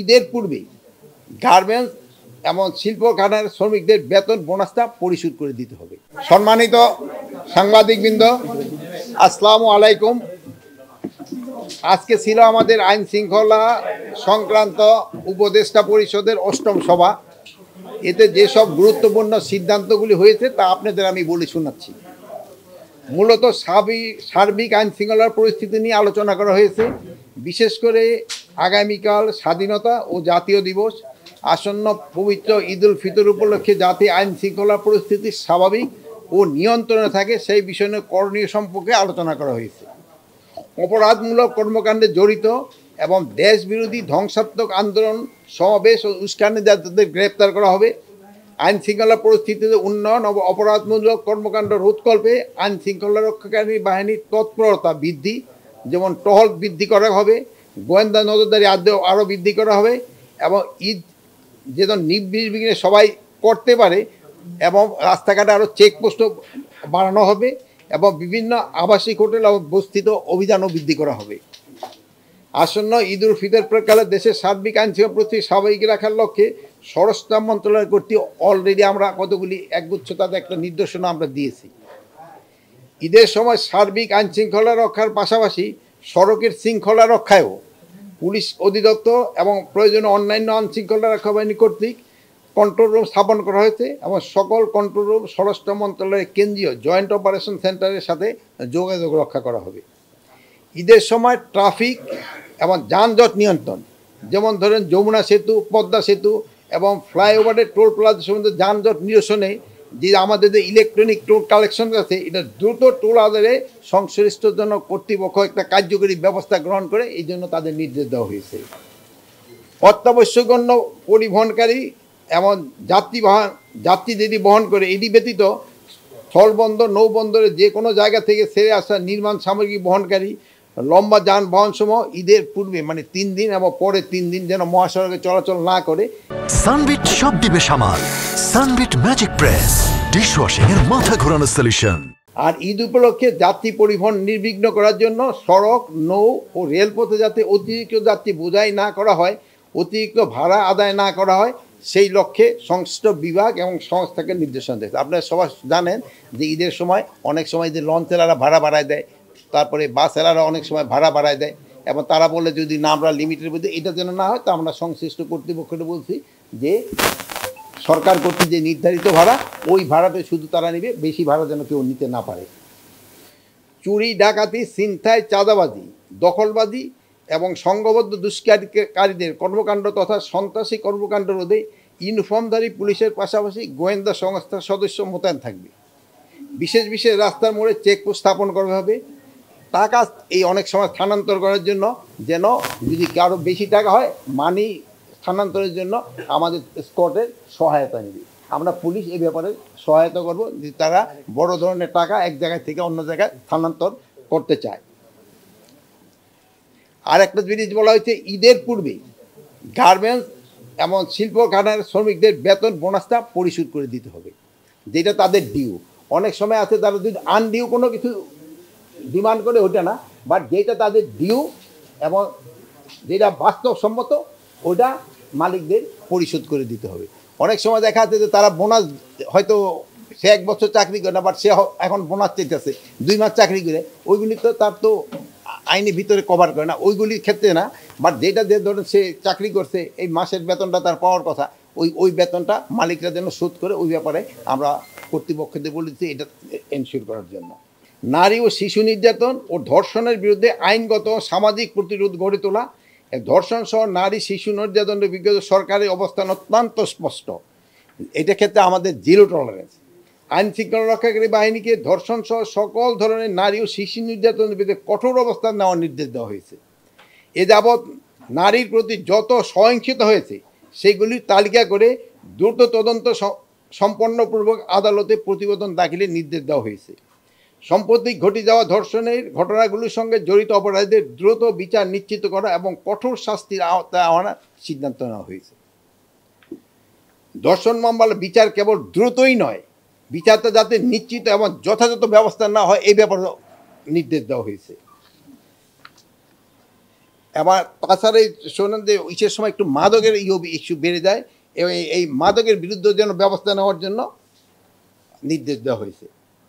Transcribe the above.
ঈদের পূর্বে গার্মেন্টস এবং শিল্প কারখানার শ্রমিকদের বেতন বোনাসটা পরিশোধ করে দিতে হবে। সম্মানিত সাংবাদিকবৃন্দ, আসসালামু আলাইকুম। আজকে ছিল আমাদের আইন শৃঙ্খলা সংক্রান্ত উপদেষ্টা পরিষদের 8ম সভা। এতে যেসব গুরুত্বপূর্ণ সিদ্ধান্তগুলি হয়েছে তা আপনাদের আমি বলে শোনাচ্ছি। মূলত সার্বিক আইন শৃঙ্খলার পরিস্থিতি নিয়ে আলোচনা করা হয়েছে। বিশেষ করে আগামীকাল স্বাধীনতা ও জাতীয় দিবস, আসন্ন পবিত্র ঈদ উল ফিতর উপলক্ষে যাতে আইন শৃঙ্খলা পরিস্থিতি স্বাভাবিক ও নিয়ন্ত্রণে থাকে সেই বিষয় নিয়ে করণীয় সম্পর্কে আলোচনা করা হয়েছে। অপরাধমূলক কর্মকাণ্ডে জড়িত এবং দেশবিরোধী ধ্বংসাত্মক আন্দোলন, সমাবেশ ও উস্কানিদারদের গ্রেপ্তার করা হবে। আইন শৃঙ্খলা পরিস্থিতিতে উন্নয়ন ও অপরাধমূলক কর্মকাণ্ড রোধকল্পে আইন শৃঙ্খলা রক্ষাকারী বাহিনীর তৎপরতা বৃদ্ধি, যেমন টহল বৃদ্ধি করা হবে, গোয়েন্দা নজরদারি আরও বৃদ্ধি করা হবে এবং ঈদ যেন নির্বিঘ্নে সবাই করতে পারে এবং রাস্তাঘাটে আরও চেকপোস্টও বাড়ানো হবে এবং বিভিন্ন আবাসিক হোটেল ও বস্তিত অভিযানও বৃদ্ধি করা হবে। আসন্ন ঈদ উল ফিতর প্রেক্ষাপটে দেশের সার্বিক আইন শৃঙ্খলা পরিস্থিতি স্বাভাবিক রাখার লক্ষ্যে স্বরাষ্ট্র মন্ত্রণালয় কর্তৃক অলরেডি আমরা কতগুলি একগুচ্ছ তাদের একটা নির্দেশনা আমরা দিয়েছি। ঈদের সময় সার্বিক আইন শৃঙ্খলা রক্ষার পাশাপাশি সড়কের শৃঙ্খলা রক্ষায়ও পুলিশ অধিদপ্তর এবং প্রয়োজনীয় অন্যান্য আইন শৃঙ্খলা রক্ষা বাহিনী কর্তৃক কন্ট্রোল রুম স্থাপন করা হয়েছে এবং সকল কন্ট্রোল রুম স্বরাষ্ট্র মন্ত্রণালয়ের কেন্দ্রীয় জয়েন্ট অপারেশন সেন্টারের সাথে যোগাযোগ রক্ষা করা হবে। ঈদের সময় ট্রাফিক এবং যানজট নিয়ন্ত্রণ, যেমন ধরেন যমুনা সেতু, পদ্মা সেতু এবং ফ্লাইওভারের টোল প্লাজা সম্বন্ধে যানজট নিরসনে যে আমাদের যে ইলেকট্রনিক টোল কালেকশন আছে, এটা দ্রুত টোল আদায়ে সংশ্লিষ্টর জন্য কর্তৃপক্ষ একটা কার্যকরী ব্যবস্থা গ্রহণ করে এই জন্য তাদের নির্দেশ দেওয়া হয়েছে। অত্যাবশ্যকীয় পরিবহনকারী এবং যাত্রী যদি বহন করে, এটি ব্যতীত স্থলবন্দর, নৌবন্দরে যে কোনো জায়গা থেকে ছেড়ে আসা নির্মাণ সামগ্রী বহনকারী লম্বা যানবাহন সমূহ ঈদের পূর্বে মানে 3 দিন এবং পরে 3 দিন যেন মহাসড়কে চলাচল না করে। সানবিট সব দিবে সামাল। সানবিট ম্যাজিক প্রেস ডিশওয়াশিং এর মাথা ঘোরানো সলিউশন। আর ঈদ উপলক্ষে যাত্রী পরিবহন নির্বিঘ্ন করার জন্য সড়ক, নৌ ও রেলপথে যাতে অতিরিক্ত যাত্রী বোঝাই না করা হয়, অতিরিক্ত ভাড়া আদায় না করা হয়, সেই লক্ষ্যে সংশ্লিষ্ট বিভাগ এবং সংস্থাকে নির্দেশনা দিয়েছে। আপনারা সবাই জানেন যে ঈদের সময় অনেক সময় যে লঞ্চেলারা ভাড়া বাড়ায় দেয়, তারপরে বাসেলারা অনেক সময় ভাড়া বাড়ায় দেয় এবং তারা বলে যদি না আমরা লিমিটের মধ্যে এটা যেন না হয়, তা আমরা সংশ্লিষ্ট কর্তৃপক্ষকে বলছি যে সরকার কর্তৃক যে নির্ধারিত ভাড়া, ওই ভাড়াতে শুধু তারা নেবে, বেশি ভাড়া যেন কেউ নিতে না পারে। চুরি, ডাকাতি, ছিনতাই, চাঁদাবাজি, দখলবাজি এবং সংঘবদ্ধ দুষ্কৃতিকারীদের কর্মকাণ্ড তথা সন্ত্রাসী কর্মকাণ্ড রোধে ইউনিফর্মধারী পুলিশের পাশাপাশি গোয়েন্দা সংস্থার সদস্য মোতায়েন থাকবে। বিশেষ বিশেষ রাস্তার মোড়ে চেকপোস্ট স্থাপন করা হবে। টাকা এই অনেক সময় স্থানান্তর করার জন্য যেন যদি কারো বেশি টাকা হয়, মানি স্থানান্তরের জন্য আমাদের স্কোয়াডের সহায়তা নেবে। আমরা পুলিশ এই ব্যাপারে সহায়তা করব যে তারা বড় ধরনের টাকা এক জায়গায় থেকে অন্য জায়গায় স্থানান্তর করতে চায়। আর একটা জিনিস বলা হয়েছে, ঈদের পূর্বে গার্মেন্টস এবং শিল্প কারখানার শ্রমিকদের বেতন বোনাসটা পরিশোধ করে দিতে হবে, যেটা তাদের ডিউ। অনেক সময় আছে তারা যদি আনডিউ কোনো কিছু ডিমান্ড করে, ওটা না, বাট যেটা তাদের ডিউ এবং যেটা বাস্তবসম্মত ওটা মালিকদের পরিশোধ করে দিতে হবে। অনেক সময় দেখা যাচ্ছে যে তারা বোনাস, হয়তো সে 1 বছর চাকরি করে না, বাট সে এখন বোনাস চাইতেছে 2 মাস চাকরি করে, ওইগুলি তো তার তো আইনের ভিতরে কভার করে না, ওইগুলির ক্ষেত্রে না। বাট যেটা যে ধরেন সে চাকরি করছে, এই মাসের বেতনটা তার পাওয়ার কথা, ওই বেতনটা মালিকরা যেন শোধ করে, ওই ব্যাপারে আমরা কর্তৃপক্ষদের বলেছি এটা এনশিওর করার জন্য। নারী ও শিশু নির্যাতন ও ধর্ষণের বিরুদ্ধে আইনগত ও সামাজিক প্রতিরোধ গড়ে তোলা। ধর্ষণ সহ নারী শিশু নির্যাতনের বিরুদ্ধে সরকারের অবস্থান অত্যন্ত স্পষ্ট। এটা ক্ষেত্রে আমাদের 0 টলারেন্স। আইন শৃঙ্খলা রক্ষাকারী বাহিনীকে ধর্ষণ সহ সকল ধরনের নারী ও শিশু নির্যাতনের বিরুদ্ধে কঠোর অবস্থান নেওয়ার নির্দেশ দেওয়া হয়েছে। এ যাবৎ নারীর প্রতি যত সহিংসতা হয়েছে সেগুলির তালিকা করে দ্রুত তদন্ত সম্পন্নপূর্বক আদালতে প্রতিবেদন দাখিলের নির্দেশ দেওয়া হয়েছে। সম্প্রতি ঘটে যাওয়া ধর্ষণের ঘটনাগুলির সঙ্গে জড়িত অপরাধীদের দ্রুত বিচার নিশ্চিত করা এবং কঠোর শাস্তির আওতায় আনার সিদ্ধান্ত নেওয়া হয়েছে। ধর্ষণ মামলার বিচার কেবল দ্রুতই নয়, বিচারটা যাতে নিশ্চিত এবং যথাযথ ব্যবস্থা না হয় এই ব্যাপারে নির্দেশ দেওয়া হয়েছে। এবার তাছাড়া শোনেন যে ইসের সময় একটু মাদকের ইস্যু বেড়ে যায় এবং এই মাদকের বিরুদ্ধে যেন ব্যবস্থা নেওয়ার জন্য নির্দেশ দেওয়া হয়েছে।